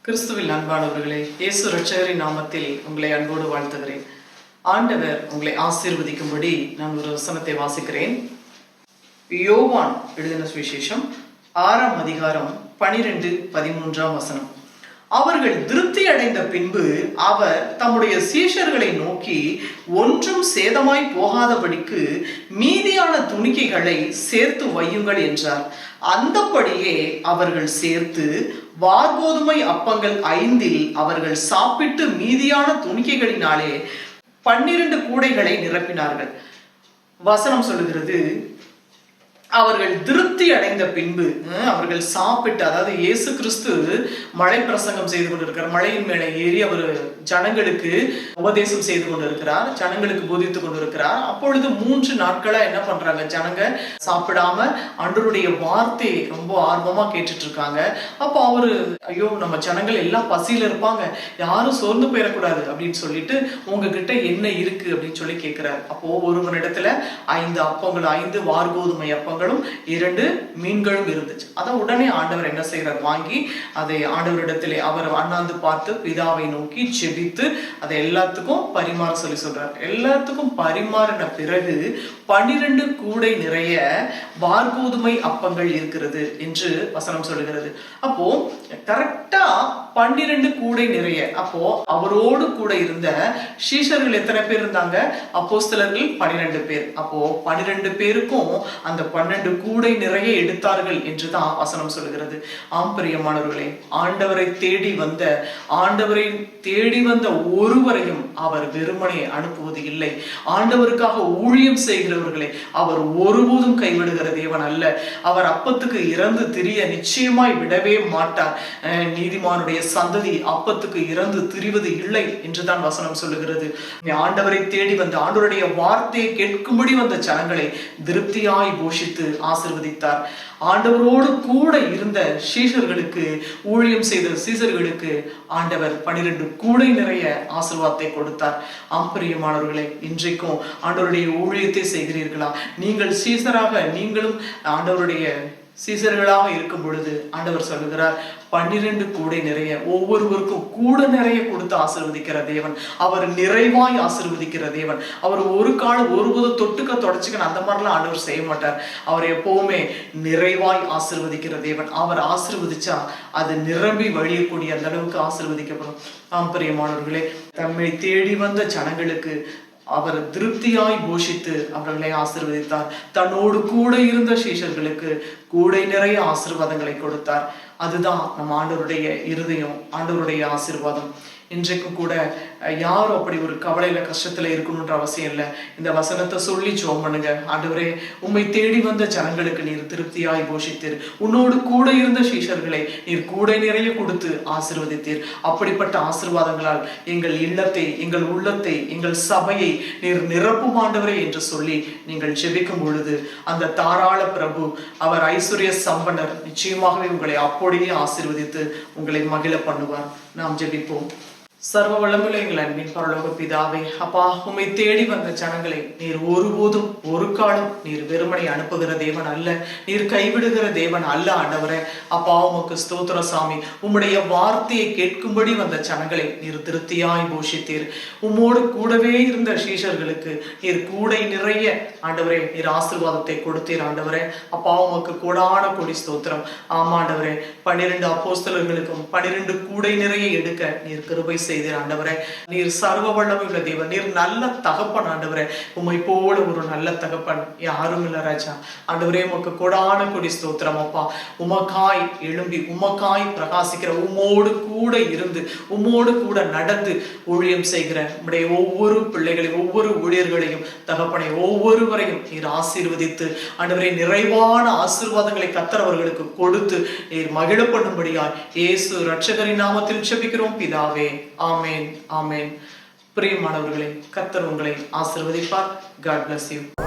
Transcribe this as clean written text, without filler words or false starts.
கிறிஸ்துவில் அன்பானவர்களே, இயேசு இரட்சகரின் நாமத்தில் உங்களை அன்போடு வாழ்த்துகிறேன். ஆண்டவர் உங்களை ஆசீர்வதிக்கும்படி நான் ஒரு வசனத்தை வாசிக்கிறேன். யோவான் எழுதின சுவிசேஷம் 6ஆம் அதிகாரம் 12-13 வசனம். அவர்கள் திருப்தி அடைந்த பின்பு அவர் தம்முடைய சீஷர்களை நோக்கி, ஒன்றும் சேதமாய் போகாதபடிக்கு மீதியான துணிக்கைகளை சேர்த்து வையுங்கள் என்றார். அந்தபடியே அவர்கள் சேர்த்து வார்கோதுமை அப்பங்கள் 5 அவர்கள் சாப்பிட்டு மீதியான துணிக்கைகளினாலே 12 கூடைகளை நிரப்பினார்கள். வசனம் சொல்லுகிறது, அவர்கள் திருப்தி அடைந்த பின்பு அவர்கள் சாப்பிட்டு, அதாவது இயேசு கிறிஸ்து மழை பிரசங்கம் செய்து கொண்டிருக்கிறார். மழையின் மேலே ஏறி அவர் ஜனங்களுக்கு உபதேசம் செய்து கொண்டிருக்கிறார், ஜனங்களுக்கு போதித்துக் கொண்டிருக்கிறார். அப்பொழுது 3 நாட்களா என்ன பண்றாங்க, ஜனங்க சாப்பிடாம ஆண்டவருடைய வார்த்தையை ரொம்ப ஆர்வமா கேட்டுட்டு இருக்காங்க. அப்போ அவரு, ஐயோ நம்ம ஜனங்கள் எல்லாம் பசியில இருப்பாங்க, யாரும் சோர்ந்து போயிடக்கூடாது அப்படின்னு சொல்லிட்டு, உங்ககிட்ட என்ன இருக்கு அப்படின்னு சொல்லி கேட்கிறார். அப்போ ஒருவனிடத்துல 5 அப்பங்கள், 5 வார்கோதுமை அப்பங்கள் 2 மீன்களும் இருந்துச்சு. அதை உடனே ஆண்டவர் என்ன செய்யறார், வாங்கி அதை ஆண்டவரிடத்திலே அவர் அண்ணாந்து பார்த்து பிதாவை நோக்கி ஜெபித்து அதை எல்லாத்துக்கும் பரிமாற சொல்லி சொல்றார். எல்லாத்துக்கும் பரிமாறின பிறகு 12 கூடை நிறைய வார்கோதுமை அப்பங்கள் இருக்கிறது என்று வசனம் சொல்லுகிறது. அப்போ கரெக்டா 12 கூடை நிறைய. அப்போ அவரோடு கூட இருந்த சீஷர்கள் எத்தனை பேர் இருந்தாங்க? அப்போஸ்தலர்கள் 12 பேர். அப்போ 12 பேருக்கும் அந்த 12 கூடை நிறைய எடுத்தார்கள் என்றுதான் வசனம் சொல்லுகிறது. ஆம் பிரியமானவர்களே, ஆண்டவரை தேடி வந்த ஒருவரையும் அவர் வெறுமனே அனுப்புவது இல்லை. ஆண்டவருக்காக ஊழியம் செய்கிறவர்களை அவர் ஒருபோதும் கைவிடுகிற தேவன் அல்ல. அவர் அப்பத்துக்கு இறந்து திரிய நிச்சயமாய் விடவே மாட்டார். நீதிமானுடைய சந்ததி அப்பத்துக்கு இறந்து திரிவது இல்லை என்றுதான் வசனம் சொல்லுகிறது. ஆண்டவரை தேடி வந்த, ஆண்டவருடைய வார்த்தையை கேட்கும்படி வந்த ஜனங்களை திருப்தியாய் போஷித்து ஆசீர்வதித்தார். ஆண்டவரோடு கூட இருந்த சீஷர்களுக்கு, ஊழியம் செய்த சீஷர்களுக்கு ஆண்டவர் 12 கூடை நிறைய ஆசீர்வாதத்தை கொடுத்தார். ஆம்பரியமானவர்களே, இன்றைக்கும் ஆண்டவருடைய ஊழியத்தை செய்கிறீர்களா? நீங்கள் சீஷராக, நீங்களும் ஆண்டவருடைய சீசர்களாக இருக்கும் பொழுது ஆண்டவர் சொல்லுகிறார், 12 கூடை நிறைய, ஒவ்வொருவருக்கும் கூட நிறைய கொடுத்து ஆசீர்வதிக்கிற தேவன். அவர் நிறைவாய் ஆசீர்வதிக்கிற தேவன். அவர் ஒரு காலம் ஒருபோதும் தொடச்சுக்கணும் அந்த மாதிரிலாம் ஆண்டவர் செய்ய மாட்டார். அவர் எப்பவுமே நிறைவாய் ஆசீர்வதிக்கிற தேவன். அவர் ஆசீர்வதிச்சா அது நிரம்பி வழியக்கூடிய அந்த அளவுக்கு ஆசீர்வதிக்கப்படும். பிரியமானவர்களே, தம்மை தேடி வந்த ஜனங்களுக்கு அவர் திருப்தியாய் போஷித்து அவர்களை ஆசீர்வதித்தார். தன்னோடு கூட இருந்த சீஷர்களுக்கு கூடை நிறைய ஆசீர்வாதங்களை கொடுத்தார். அதுதான் நம்ம ஆண்டவருடைய இருதயம், ஆண்டவருடைய ஆசீர்வாதம். இன்றைக்கும் கூட யாரும் அப்படி ஒரு கவலையில கஷ்டத்துல இருக்கணும்ன்ற அவசியம் இல்லை. இந்த வசனத்தை சொல்லி ஜெபம் பண்ணுங்க. ஆண்டவரே, உம்மை தேடி வந்த ஜனங்களுக்கு நீர் திருப்தியாய் போஷித்தீர். உன்னோடு கூட இருந்த சீஷர்களை நீர் கூடை நிறைய கொடுத்து ஆசீர்வதித்தீர். அப்படிப்பட்ட ஆசீர்வாதங்களால் எங்கள் இல்லத்தை, எங்கள் உள்ளத்தை, எங்கள் சபையை நீர் நிரப்பும் ஆண்டவரே என்று சொல்லி நீங்கள் ஜெபிக்கும் பொழுது அந்த தாராள பிரபு, அவர் ஐஸ்வர்ய சம்பனர், நிச்சயமாகவே உங்களை அப்படியே ஆசீர்வதித்து உங்களை மகிழ பண்ணுவார். நாம் ஜெபிப்போம். சர்வ வல்லமையுள்ள எங்கள் அன்பின் பரலோக பிதாவே, அப்பா, உம்மை தேடி வந்த ஜனங்களை நீர் ஒருபோதும் ஒரு காலம் நீர் வெறுமனை அனுப்புகிற தேவன் அல்ல, நீர் கைவிடுகிற தேவன் அல்ல. ஆண்டவரே, அப்பா, உமக்கு ஸ்தோத்திர சாமி. உம்முடைய வார்த்தையை கேட்கும்படி வந்த ஜனங்களை நீர் திருப்தியாய் போஷித்தீர். உம்மோடு கூடவே இருந்த சீஷர்களுக்கு நீர் கூடை நிறைய ஆண்டவரே நீர் ஆசீர்வாதத்தை கொடுத்தீர். ஆண்டவரே, அப்பா, உமக்கு கோடான கோடி ஸ்தோத்திரம். ஆமாண்டவரே, 12 அப்போஸ்தலர்களுக்கும் 12 கூடை நிறைய எடுக்க நீர் கிருபை செய்தீர். ஆண்டவரே, நீர் சர்வ வல்லமையுள்ள தேவன், நீர் நல்ல தகப்பன். ஆண்டவரே, உம்மை போல ஒரு நல்ல தகப்பன் யாரும் இல்ல ராஜா. ஆண்டவரே, உமக்கு கோடான கொடி ஸ்தோத்திரம். அப்பா, உமக்காய் எழும்பி உமக்காய் பிரகாசிக்கிற, உம்மோடு கூட இருந்து உம்மோடு கூட நடந்து ஊழியம் செய்கிற உம்முடைய ஒவ்வொரு பிள்ளைகளையும், ஒவ்வொரு ஊழியர்களையும், தகப்பனை ஒவ்வொருவரையும் நீர் ஆசீர்வதித்து ஆண்டவரே நிறைவான ஆசீர்வாதங்களை கர்த்தரவர்களுக்கு கொடுத்து நீர் மகிழ பண்ணும்படியாய் இயேசு இரட்சகரின் நாமத்தில் ஜெபிக்கிறோம் பிதாவே. ஆமேன், ஆமேன். பிரியமானவர்களே, கர்த்தர் உங்களை ஆசீர்வதிப்பார். God bless you.